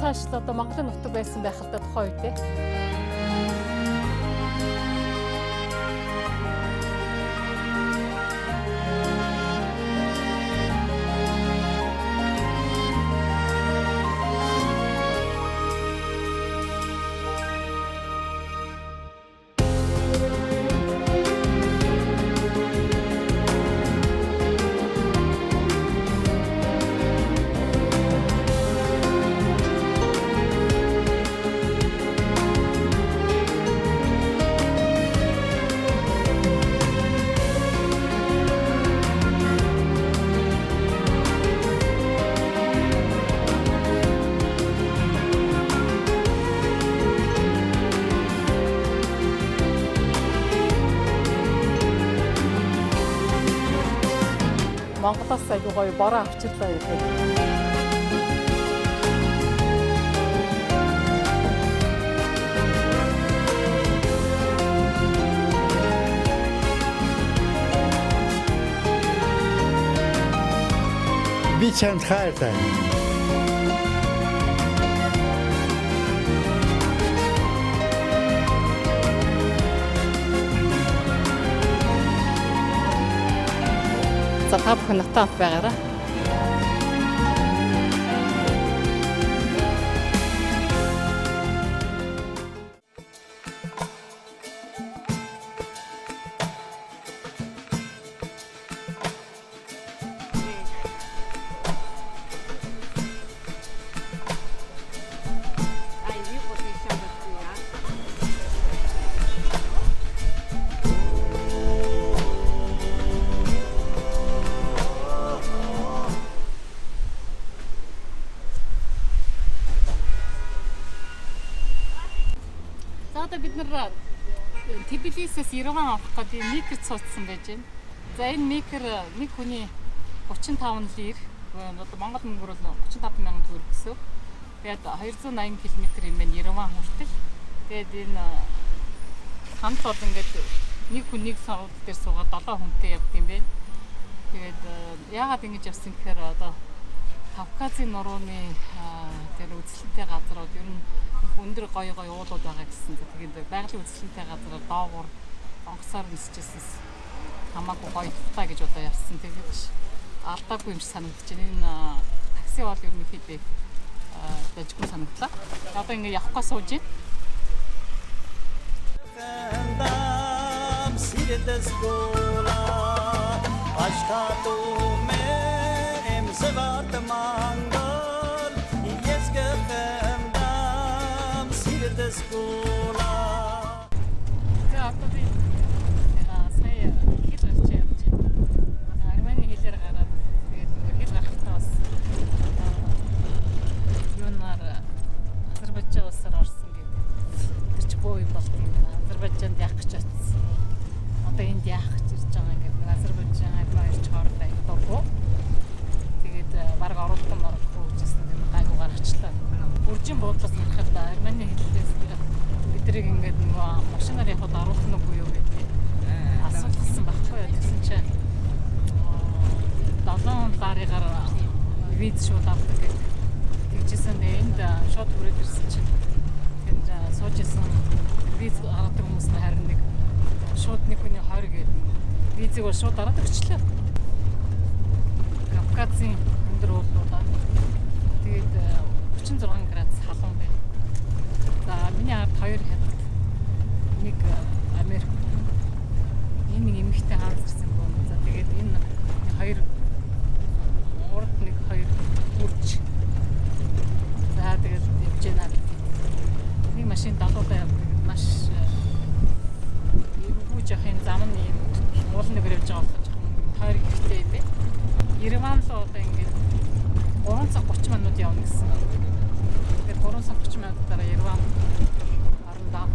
цааш л одоо Монголын нутаг байсан байх л да тухайн үед. Монголоос айгүй гоё бороо авчлаа гэдэг. Би чамд хайртай. За та бүхэн натаат байгаарай. Одоо бид нар Тбилисээс Ереван авах гэдэг микр цуцсан байж байна. За энэ микр нэг хүний 35 лир. Одоо Монгол мөнгөөр бол 35 мянган төгрөг гэсэн. Тэгээд 280 км юм байна Ереван хүртэл. Тэгээд энэ хамт бол ингээд нэг хүнийг савд дээр суугаад 7 хүнтэй явд юм байна. Тэгээд яагаад ингэж явсан гэхээр одоо Кавказын нурууны тэр үзлэнтэй газрууд ер нь өндөр гоё уулууд байгаа гэсэн. Тэгээд байгалийн үзлэнтэй газар доогуур онгоцоор нисчихсэн хамаагүй гоё тутаа гэж одоо явсан. Тэгээд алдаагүй юм шиг санагдаж байна. Энэ такси бол ерөнхийдөө дажгүй санагдлаа. Одоо ингэ явахгүй сууж байна. За одоо би сая хэл гарч явж байна. Арманы хэлээр гараад тэгээд хэл гарахтаа бас юунаар Азербайджан улсаар орсон гэдэг. Тэр ч боо юм болт юм байна. Азербайджанд яах гэж очсон. Одоо энд яах гэж ирж байгаа юм гэдэг. Азербайджан армаа ирж хоорондоо ягдаагүй. Тэгээд баг оруулсан марахгүй гэжсэн юм гайгүй гаргачлаа. Үржин буудлаас харахад арманы хэлээс бидрийг ингээд машинаар явахад оруулсан уу юу гэдэг асуултсан байхгүй юу гэсэн чинь 7 дараагаар виз шууд авдаг гэдэг. Тэгжсэн энд шууд хүрээд ирсэн чинь тэнд сууж исэн виз авдаг хүмүүс нь харин нэг шууд нэг хүний 20 гэдэг визийг бол шууд дараад өгчлээ. Кавказын өндөр уулуудаа тэгээд 36 градус халуун байна. За миний ард 2 хятад, нэг Америк. Энэ нэг эмэгтэй хаалцсан юм. За тэгээд энэ 2 урд нэг 2 үрж. За тэгээд явж байна. Нэг машин далуудаа явдаг. Маш эвгүй жахын зам нь юм уулныг явж байгаа болох тойр ихтэй юм бэ. Ереван руу одоо ингээд 3 цаг 30 минут явна гэсэн. Тэгээд 3 цаг 30 минутаараа Ереван орондоо.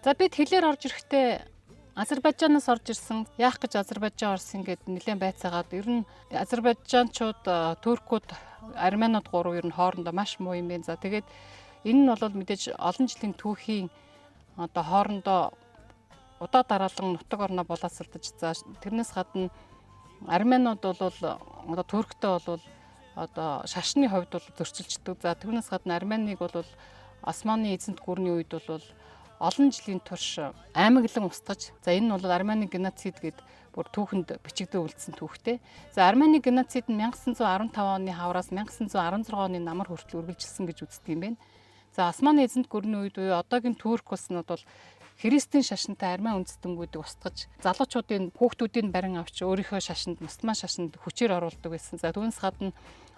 За бид хэлээр орж ирэхдээ Азербайджанаас орж ирсэн. Яах гэж Азербайджан орсон гэдэг нэлээд байцаагаад ер нь Азербайджанчууд, туркууд, армянууд гурав ер нь хоорондоо маш муу юм байна. За тэгээд энэ нь бол мэдээж олон жилийн түүхийн одоо хоорондоо удаа дараалан нутаг орноо боловсруулж за тэрнээс гадна Арменууд бол одоо Турктэй бол одоо шашны хувьд бол зөрчилждэг. За түүнээс гадна Арменыг бол Османы эзэнт гүрний үед бол олон жилийн турш аймаглан устгаж, за энэ нь бол Армени геноцид гэд бүр түүхэнд бичигдэн үлдсэн түүхтэй. За Армени геноцид нь 1915 оны хавраас 1916 оны намар хүртэл үргэлжилсэн гэж үздэг юм байна. За Османы эзэнт гүрний үед буюу одоогийн Турк улснууд бол христийн шашинтай армян үндэстэнүүдийг устгаж, залуучуудын хүүхдүүдийн барин авч өөрийнхөө шашинд, мусульман шашинд хүчээр оруулдаг байсан. За түүнээс гадна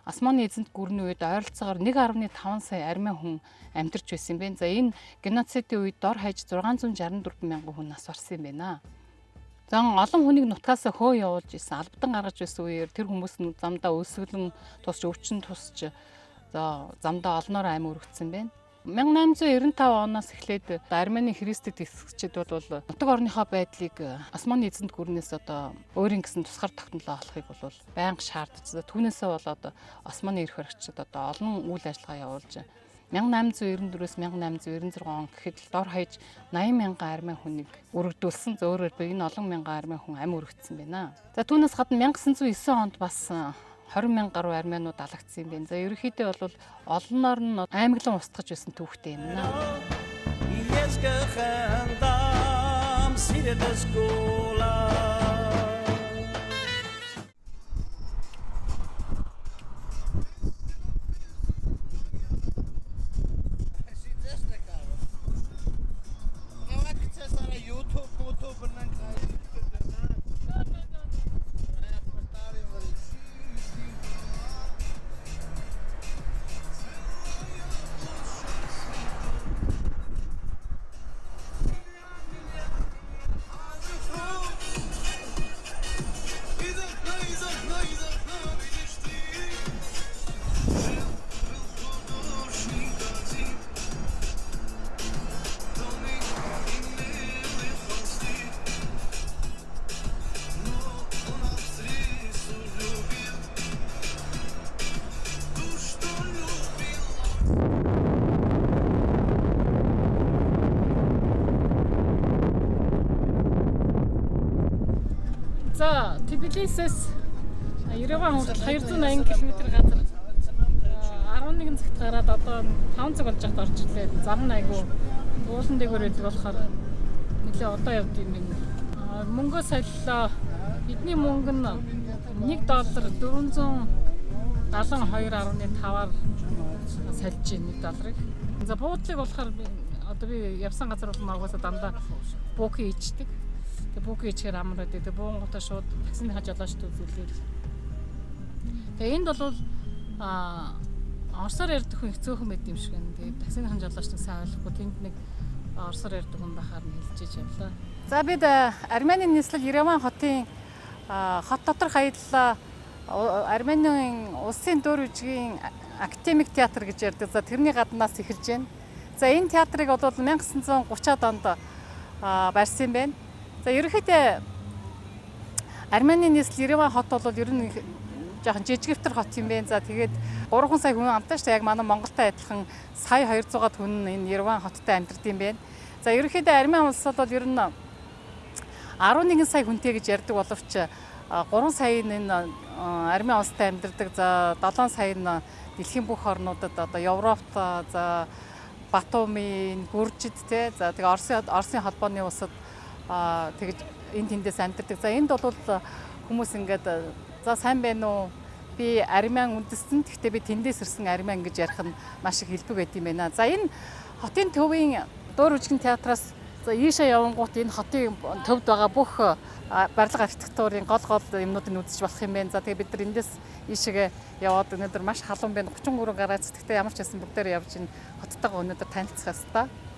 Османы эзэнт гүрний үед ойролцоогоор 1.5 сая армян хүн амьдарч байсан юм байна. За энэ геноцидын үед дор хаяж 664 мянган хүн нас барсан юм байна. За олон хүнийг нутгаасаа хөө явуулж исэн, албадан гаргаж байсан үеэр тэр хүмүүс нь замдаа өлсгөлэн тусч, өвчин тусч, за замдаа олноор амь өргөцсөн байна. 1895 оноос эхлээд Армени христэд итгэгчид бол нутаг орныхоо байдлыг Османы эзэнт гүрнээс одоо өөрийн гэсэн тусгаар тогтнолоо олохыг бол байнга шаардаж. Түүнээсээ болоод Османы эрх баригчид одоо олон үйл ажиллагаа явуулж 1894-өөс 1896 он гэхэд дор хаяж 80 мянган армян хүнийг өргөдүүлсэн. Өөрөөр хэлбэл энэ олон мянган армян хүн амь өргөцсөн байна. За түүнээс гадна 1909 онд бас 20 мянга гаруй армянууд алагдсан юм байна. За ерөнхийдөө бол олноор нь аймаглан устгаж байсан түүхтэй юм байна. За Тбилисээс Ереван хүртэл 280 км газар 11 цагт гараад одоо 5 цаг болж хад орж ирлээ. Зам нь айгүй уулан дээгүүр байдаг болохоор нэлээ одоо явд юм байна. Мөнгөө солилоо. Бидний мөнгө нь $1 472.5-аар сольж байна $1-ыг. За буудлыг болохоор одоо би явсан газар бол маргуусаа дандаа буук хийчдэг. Тэгээ буук хийчихээр амар байдаг. Тэгээ буунгуудаа шууд таксины хажуулаашд үзүүлээл. Тэгээ энд бол орсоор ярьдаг хүн хэцүүхэн байд юм шиг байна. Тэгээ таксины хажуулаашд сайн ойлгохгүй тэнд нэг орсоор ярьдаг хүн байхаар нь хэлжээж явлаа. За бид Армени нийслэл Ереван хотын хот доторх аяллаа Арменийн улсын дүр үжигийн академик театр гэж ярьдаг. За тэрний гаднаас эхэлж байна. За энэ театрыг бол 1930-аад онд барьсан юм байна. За ерөнхийдөө Армени нийслэл Ереван хот бол ер нь жоохон жижигвтер хот юм байна. За тэгээд 3 сая хүн амтаа шүү дээ. Яг манай Монголтой адилхан сая 200-аад хүн энэ Ереван хоттой амьдардаг юм байна. За ерөнхийдөө Армени улс бол ер нь 11 сая хүнтэй гэж ярьдаг боловч 3 сая нь энэ Армени улстай амьдардаг. За 7 сая нь дэлхийн бүх орнуудад одоо Европт за Батуми, Гүржид те за тэгээ Оросын холбооны улсад тэгж энэ тэндээс амьдардаг. За энд бол хүмүүс ингээд за сайн байна уу? Би Армян үндэстэн. Гэхдээ би тэндээс ирсэн Армян гэж ярих нь маш их хэлбэг байт юм байна. За энэ хотын төвийн дуур үжигэн театраас за ийшээ явангуут энэ хотын төвд байгаа бүх барилга архитектурын гол юмнуудыг үзэж болох юм байна. За тэгээ бид нар эндээс ийшээгээ яваад өнөөдөр маш халуун байна. 33 гараас гэхдээ ямар ч байсан бүгдээр явж энэ хоттойгоо өнөөдөр танилцах хэвээр.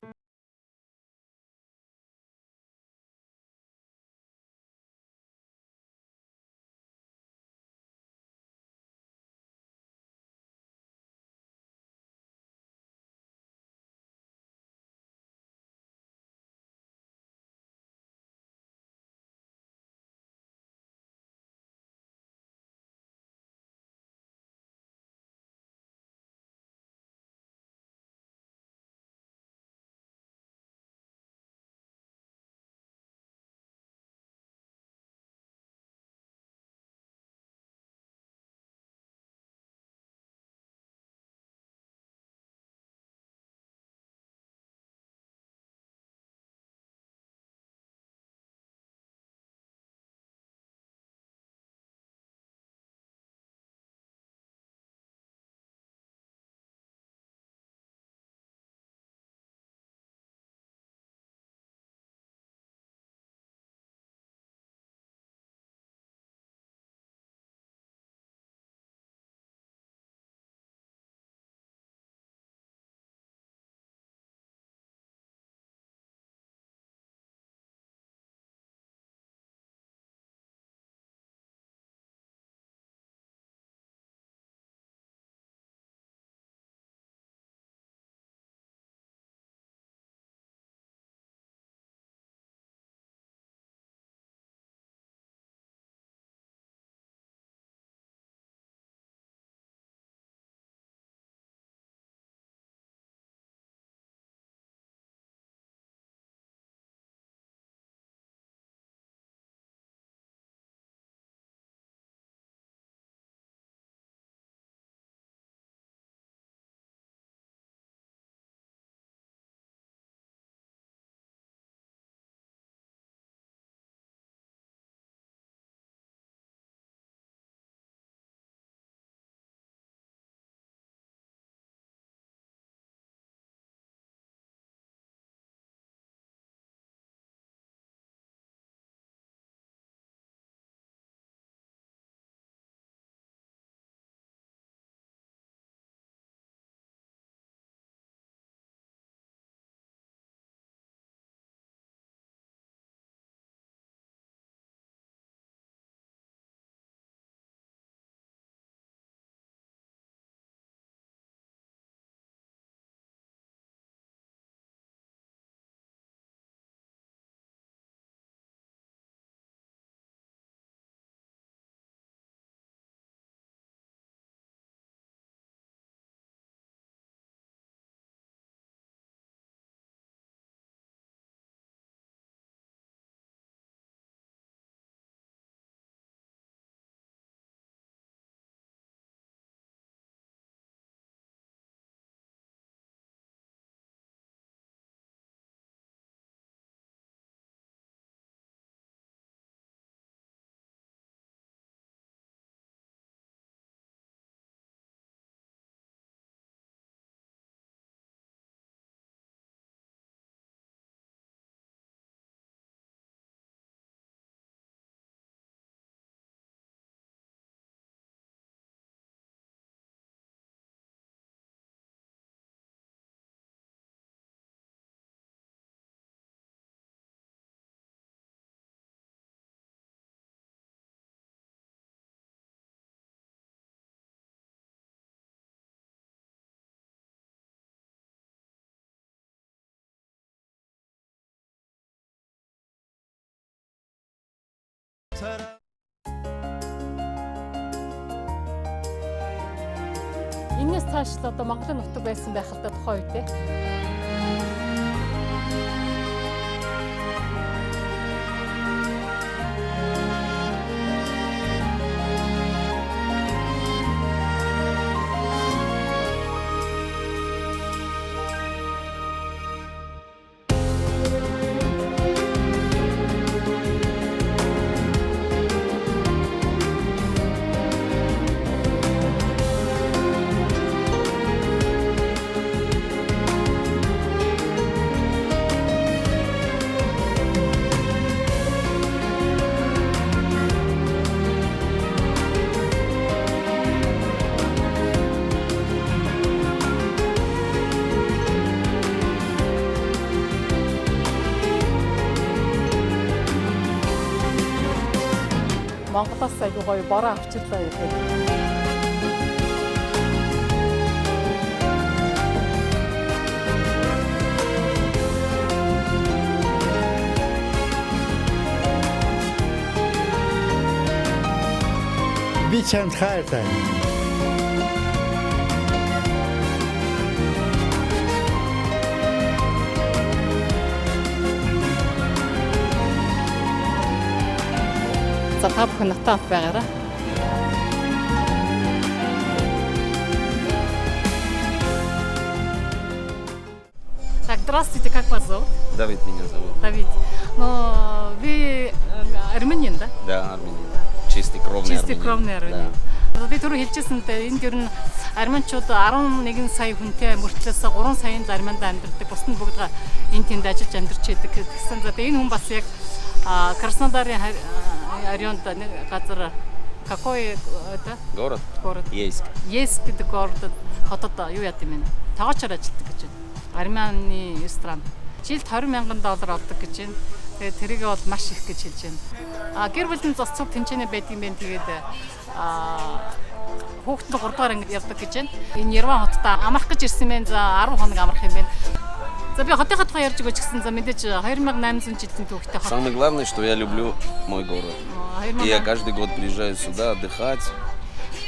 Энээс цааш л одоо Монголын нутаг байсан байх л да тухайн үед те. Монголоос аягүй гоё бороо авчирлаа гэдэг. Би чамд хайртай. За та бүхэн натаат байгаарай. Так, здравствуйте, как вас зовут? Давид меня зовут. Давид. Но вы армянин, да? Да, армянин. Чистый кровный Чистый армянин. кровный армянин. Би түрүү хэлжсэнтэй энд ер нь армянчууд 11 сая хүнтэй мөртлөөс 3 саяын армянд амьдардаг. Бус нь бүгд энд тэнд ажиллаж амьдарч байдаг гэсэн. За энэ хүн бас яг Краснодарын районд нэг газар какой это Город? город Ейск. Ейск гэдэг городод хотод юу яд юм бэ? Тоогоочор ажилладаг гэж байна. Армяны ресторан. Жилд $20,000 авдаг гэж байна. Тэгээд тэрийг бол маш их гэж хэлж байна. Гэр бүлийн зоцсог тэнцэнэ байдаг юм байна. Тэгээд хүүхдтэй 3 дугаар ангид явдаг гэж байна. Энэ Ереван хотод амрах гэж ирсэн мэн. За 10 хоног амрах юм байна. За би хотынхаа тухай ярьж өгөөч гэсэн. За мэдээж 2800 жилийн түүхтэй хот. Самое главное, что я люблю мой город. И я каждый год приезжаю сюда отдыхать,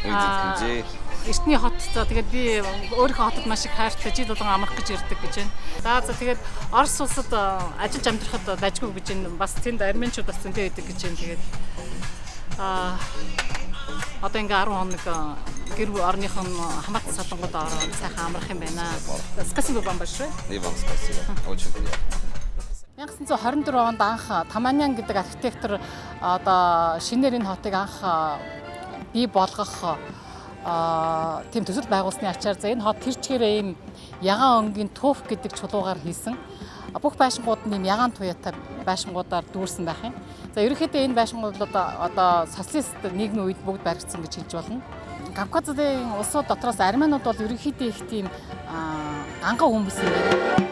видеть людей. Эртний хот. За тэгээд би өөрийнхөө хотод маш их хайртай жил болгон амрах гэж ирдэг гэж байна. За тэгээд Орос улсад ажиллаж амьдрахад дажгүй гэж байна. Бас тэнд армянчууд бас зөндөө байдаг гэж байна. Тэгээд одоо ингээ 10 хоног гэр орныхон хамаатан салангууд ороод сайхан амрах юм байна. Спасибо вам большое. И вам спасибо. Очень приятно. 1924 онд анх Таманян гэдэг архитектор одоо шинээр энэ хотыг анх бий болгох тийм төсөл байгуулсны ачаар за энэ хот тэр чигээрээ ийм ягаан өнгийн туф гэдэг чулуугаар хийсэн. Бүх байшингууд нь ийм ягаан туяатай байшингуудаар дүүрсэн байх юм. За ерөнхийдөө энэ байшингууд одоо социалист нийгмийн үед бүгд баригдсан гэж хэлж болно. Кавказын улсууд дотроос армянууд бол ерөнхийдөө их тийм анган хүмүүс юм байна.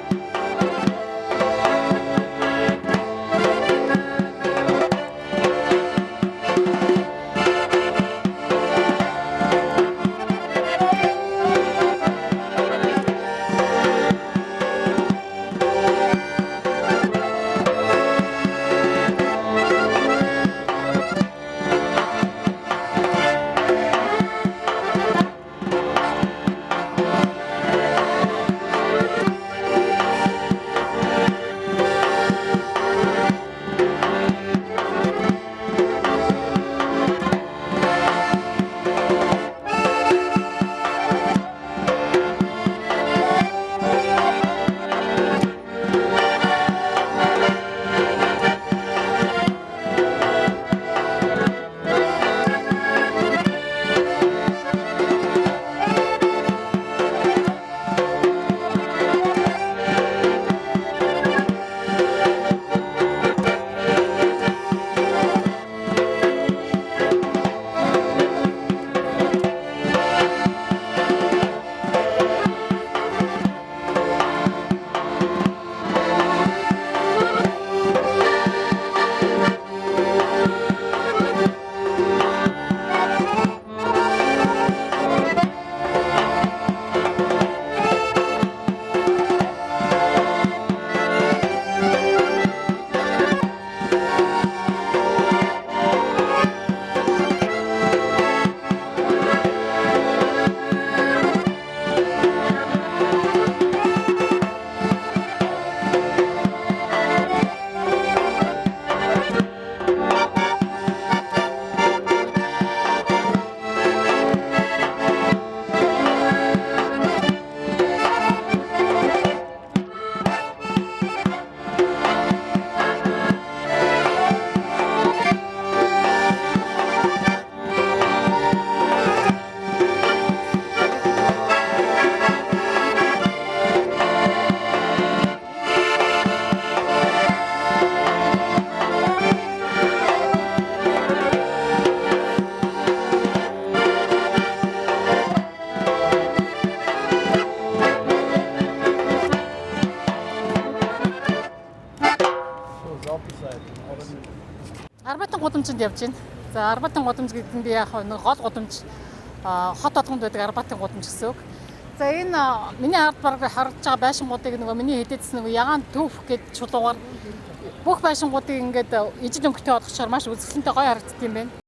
гудамжинд явж байна. За Арбатын гудамж гэдэг нь би яг нэг гол гудамж хот болгонд байдаг Арбатын гудамж гэсэн үг. За энэ миний ард бараг харж байгаа байшингуудыг нөгөө миний хэдээдс нөгөө ягаан төв гэд чулуугаар бүх байшингуудыг ингээд ижил өнгөтэй болгочоор маш үзэсгэлэнтэй гоё харагддаг юм байна.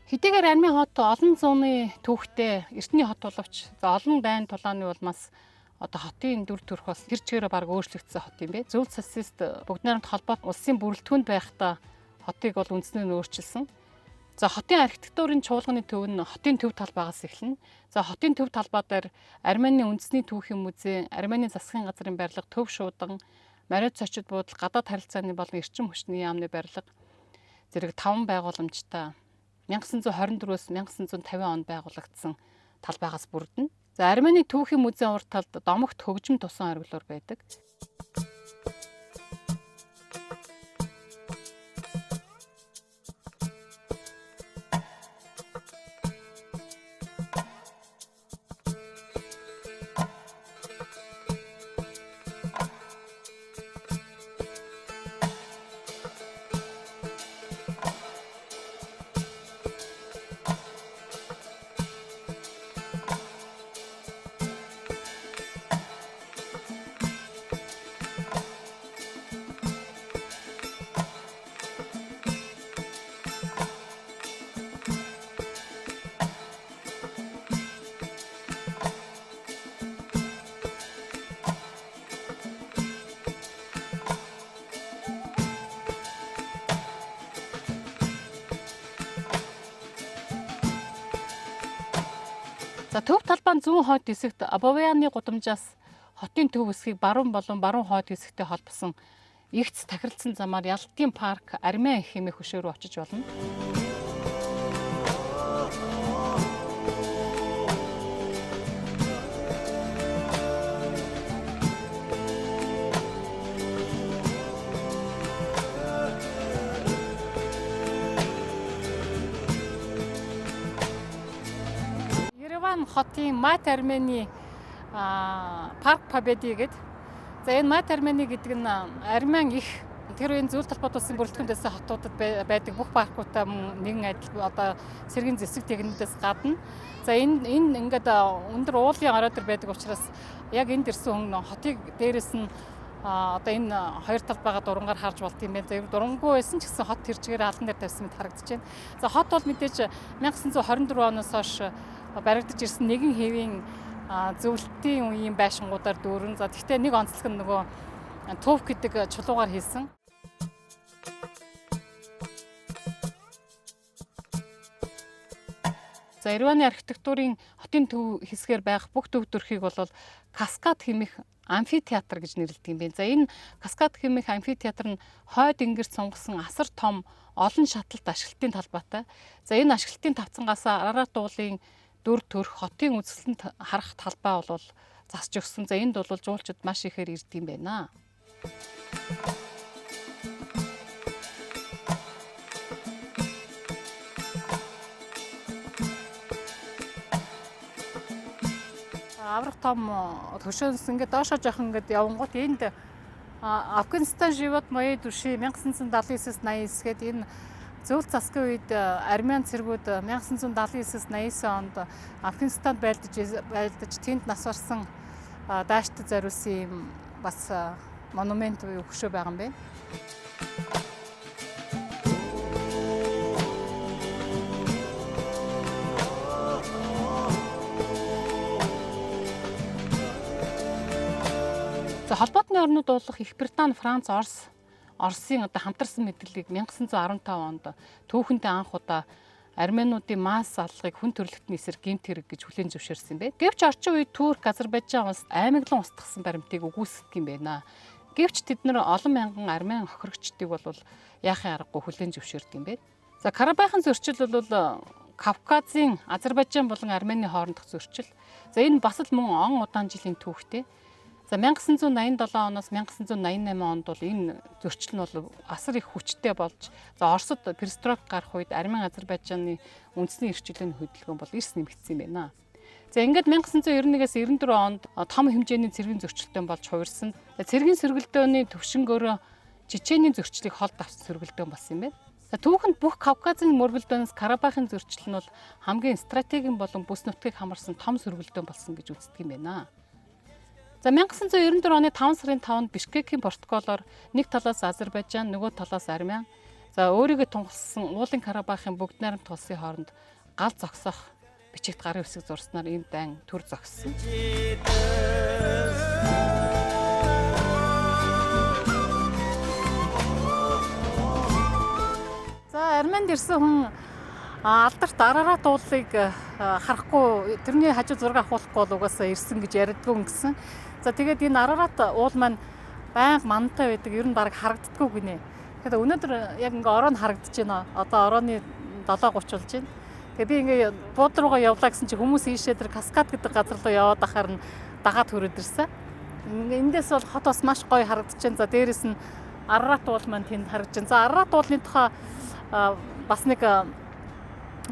Хэдийгээр Армийн хот олон зууны түүхтэй эртний хот боловч за олон дайн тулааны улмаас одоо хотын дүр төрх бас тэр чигээр баг өөрчлөгдсөн хот юм бэ. Зөвлөлт социалист бүгд найрамд холбоот улсын бүрэлдэхүүнд байхдаа хотыг бол үндснээр нь өөрчилсөн. За хотын архитектурын чуулганы төв нь хотын төв талбайгаас эхэлнэ. За хотын төв талбай дээр Армени үндэсний түүхийн музей, Армени засгийн газрын барилга, төв шуудан, Мариот цочид буудал, гадаад харилцааны болон эрчим хүчний яамны барилга зэрэг 5 байгууламжтай 1924-өөс 1950 онд байгуулагдсан талбайгаас бүрдэнэ. За Армени түүхийн музейн урт талд домогт хөгжим тусан оргилуур байдаг. За төв талбайн зүүн хойд хэсэгт Абовяаны гудамжаас хотын төв хэсгийг баруун болон баруун хойд хэсэгтэй холбосон эгц тахиралцсан замаар Ялтын парк Армян их хэмээх хөшөө рүү очиж болно. Хотын Мат Армени парк Победы гэдэг. За энэ Мат Армени гэдэг нь Армян их тэр энэ зөвлөлт холбоот улсын бүрэлдэхүүнээс хотуудад байдаг бүх паркуудаа нэгэн адил одоо цэргийн зэвсэг техникээс гадна. За энэ ингээд өндөр уулын орой дээр байдаг учраас яг энд ирсэн хүн хотыг дээрээс нь одоо энэ хоёр талд байгаа дурангаар харж болт юм байна. За дурангүй байсан ч гэсэн хот тэр чигээр алан дээр тавьсан мэт харагдаж байна. За хот бол мэдээж 1924 оноос хойш баригдаж ирсэн нэгэн хэвийн зөвлөлтийн үеийн байшингуудаар дүүрэн. За гэхдээ нэг онцлог нь нөгөө төв гэдэг чулуугаар хийсэн. За Ереваны архитектурын хотын төв хэсгээр байх бүх төв төрхийг бол каскад хэмээх амфитеатр гэж нэрлэдэг юм байна. За энэ каскад хэмээх амфитеатр нь хойд ингэрт сунгасан асар том олон шаталт ашиглалтын талбайтай. За энэ ашиглалтын тавцангаас Арарат уулын дүр төрх хотын үзэсгэлэнт харах талбай бол засч өгсөн. За энд бол жуулчид маш ихээр ирд юм байна. Аврах том хөшөөнс ингээд доошоо жоохон ингээд явангууд энд Афганистан живот моей души 1979-с 89 гээд энэ зөвлөлт засгийн үед Армян цэргүүд 1979-с 89 онд Афганистанд байлдаж тэнд нас барсан дааштай зориулсан юм бас монумент буюу хөшөө байгаа юм байна. За холбоотны орнууд болох Их Британи, Франц, Оросын одоо хамтарсан мэдээллийг 1915 онд түүхэндээ анх удаа Арменуудын масс алгыг хүн төрөлхтний эсрэг гэмт хэрэг гэж хүлээн зөвшөөрсөн байна. Гэвч орчин үед Турк, Азербайджан улсад аймаглан устгасан баримтыг үгүйсгэх юм байна. Гэвч тэд нар олон мянган армян хохирогчдыг бол яахын аргагүй хүлээн зөвшөөрдөг юм байна. За Карабахын зөрчил бол Кавказын Азербайджан болон Армени хоорондох зөрчил. За энэ бас л мөн он удаан жилийн түүхтэй. За 1987 оноос 1988 онд бол энэ зөрчил нь бол асар их хүчтэй болж за Оросд перестройк гарах үед Армян Азербайджаны үндэсний эрхчлөлийн хөдөлгөөн бол эрс нэмэгдсэн юм байна. За ингээд 1991-ээс 94 онд том хэмжээний цэргийн зөрчилдөөн болж хувирсан. Цэргийн сөргөлдөөний төвшнгөөрөө Чечений зөрчлийг холд авсан сөргөлдөөн болсон юм байна. За түүхэнд бүх Кавказын мөргөлдөөнөөс Карабахын зөрчил нь бол хамгийн стратегийн болон бүс нутгийг хамарсан том сөргөлдөөн болсон гэж үздэг юм байна. За 1994 оны 5 сарын 5-нд Бишкекийн протоколоор нэг талаас Азербайджан, нөгөө талаас Армян за өөрийгөө тунгалсан уулын Карабахын бүгд найрамд улсын хооронд гал зогсоох бичигт гарын үсэг зурснаар ийм дайн төр зогссон. За Армянд ирсэн хүн алдарт Арарат уулыг харахгүй тэрний хажуу зураг авахгүй бол угаасаа ирсэн гэж ярьдгүй гэсэн. За тэгээд энэ Арарат уул маань байнга мантай байдаг. Ер нь баг харагддаггүй гинэ. Тэгэхээр өнөөдөр яг ингээ ороо нь харагдаж байна. Одоо орооны 7:30 болж байна. Тэгээ би ингээ бууд руугаа явлаа гэсэн чи хүмүүс ийшээ тэр каскад гэдэг газар руу яваад ахаар нь дагаад хүрээд ирсэн. Эндээс бол хот бас маш гоё харагдчихээн. За дээрэс нь Арарат уул маань тэнд харагдаж байна. За Арарат уулын тухай бас нэг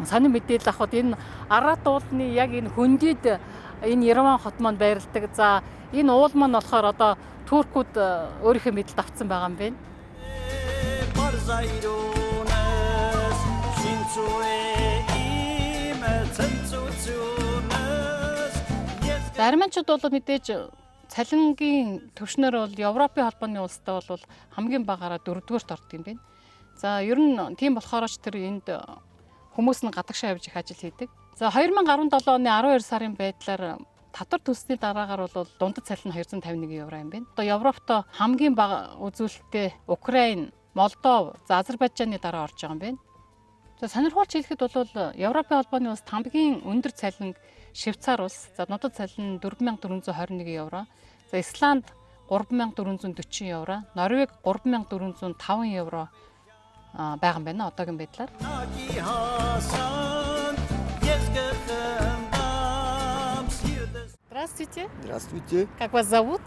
сонин мэдээлэл авахд энэ Арарат уулны яг энэ хөндийд энэ Ереван хот маань байрладаг. За энэ уул маань болохоор одоо туркууд өөрийнхөө мэдэлд авцсан байгаа юм байна. Арменчууд бол мэдээж цалингийн төвшнөр бол Европын холбооны улстай бол хамгийн багаараа 4-р орд юм байна. За ер нь тийм болохоор ч тэр энд хүмүүс нь гадагшаа явж их ажил хийдэг. За 2017 оны 12 сарын байдлаар татвар төлсний дараагаар бол дундад цалин 251 евро юм байна. Одоо Европт хамгийн бага үзүүлэлттэй Украин, Молдов, за Азербайджааны дараа орж байгаа юм байна. За сонирхолтой хэлэхэд бол Европын холбооны улсад хамгийн өндөр цалин Швейцар улс, за дундад цалин 4421 евро, за Исланд 3440 евро, Норвег 3405 евро байгаа юм байна одоогийн байдлаар. Здравствуйте. Здравствуйте. Как вас зовут?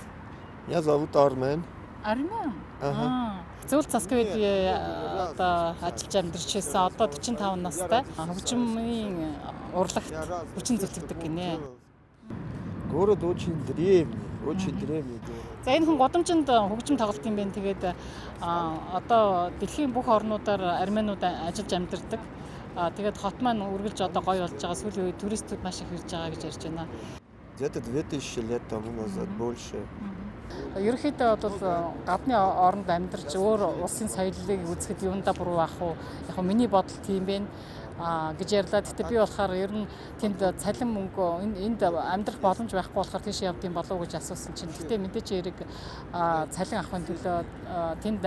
Меня зовут Армен. Армен. Ага. Зөвлөлт засгийн үед одоо ажиллаж амьдарч байсан. Одоо 45 настай. Хөгжмийн урлагт хүчин зүтгэдэг гинэ. Город очень древний город. За энэ хүн годамжинд хөгжим тоглолт юм байна. Тэгээд одоо дэлхийн бүх орнуудаар арменууд ажиллаж амьдардаг. Тэгээд хот маань үргэлж одоо гоё болж байгаа. Сүүлийн үед туристүүд маш их ирж байгаа гэж ярьж байна. Где-то 2000 лет тому назад больше. Ерөнхийдөө бол гадны оронд амьдарч өөр улсын соёлыг үзэхэд юундаа буруу ах уу? Яг миний бодол тийм байна гэж ярьлаа. Гэтэ би болохоор ер нь тэнд цалин мөнгө энд амьдрах боломж байхгүй болохоор тийш явдсан болов уу гэж асуусан чинь. Гэтэ мэдээч эрэг цалин авахын төлөө тэнд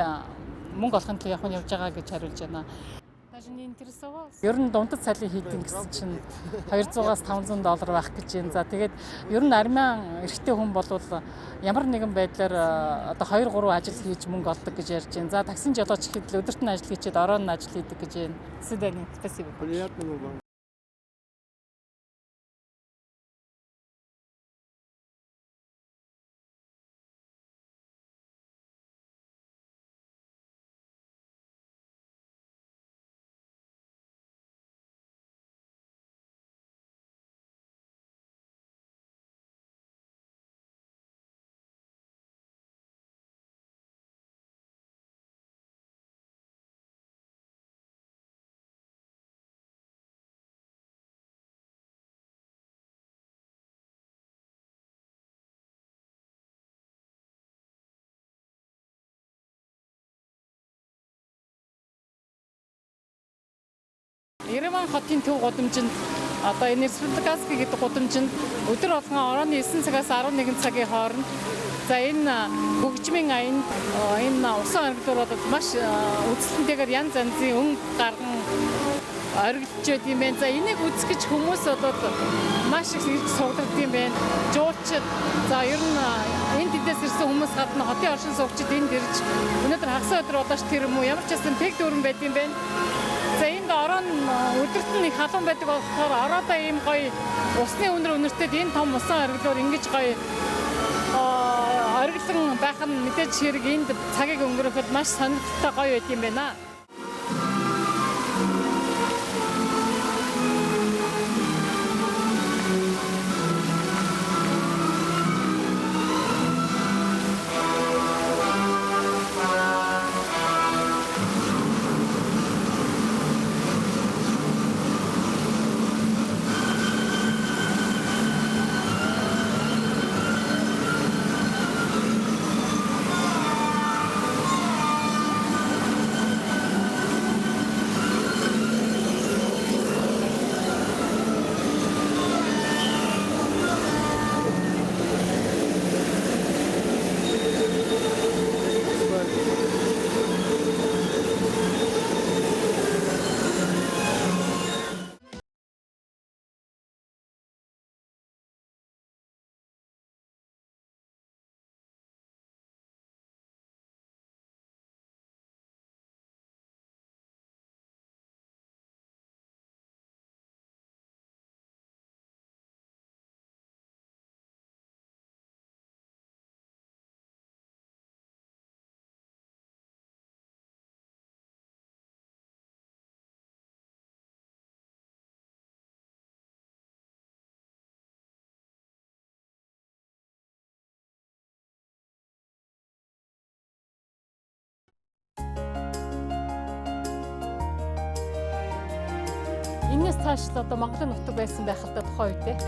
мөнгө олохын төлөө явж байгаа гэж хариулж байна. Ер нь дундад цалин хийдин гэсэн чинь 200-аас 500 доллар байх гэж байна. За тэгээд ер нь армян эрэгтэй хүн бол ямар нэгэн байдлаар одоо 2-3 ажил хийж мөнгө олдог гэж ярьж байна. За таксин жолооч гэхэд өдөрт нь ажил хийчихэд оройн нь ажил хийдэг гэж байна. Свидание. Спасибо. Приятного вам. Ереван хотын төв гудамжинд одоо энэ Республиканский гэдэг гудамжинд өдөр болгон орооны 9 цагаас 11 цагийн хооронд за энэ хөгжмийн аянд энэ усан оргилуур бол маш үзэлтэнтэйгээр янз янзын өнгө гарган оргилж байд юм байна. За энийг үзэх гэж хүмүүс бол маш их ирж суудаг юм байна. Жуулчид за ер нь энд тэндээс ирсэн хүмүүс гадна хотын оршин суугчид энд ирж өнөөдөр хагас өдөр удаач тэр юм уу ямар ч байсан пег дүүрэн байд юм байна. За энд орон өдөрт нь их халуун байдаг болохоор ороодоо ийм гоё усны өнөртэй энэ том усан оргилуур ингэж гоё оргилон байх нь мэдээж хэрэг энд цагийг өнгөрөхөд маш сонирхолтой гоё байд юм байна. Түүнээс цааш л одоо Монголын нутаг байсан байх л да тухайн үед.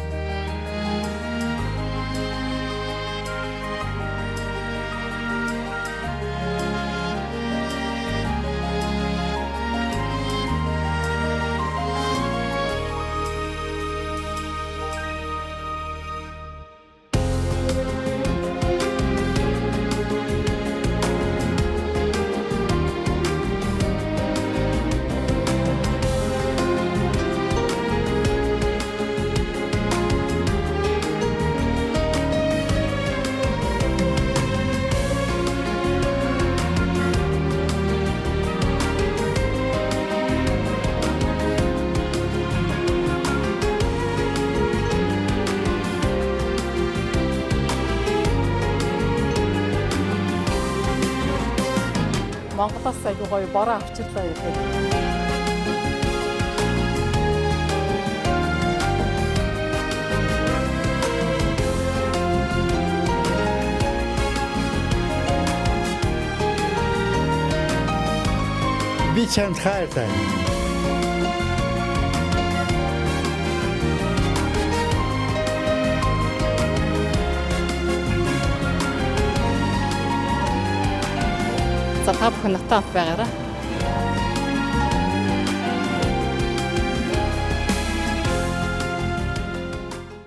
Монголоос аягүй гоё бороо авчлаа гэдэг. Би чамд хайртай. За та бүхэн натаанд байгаарай.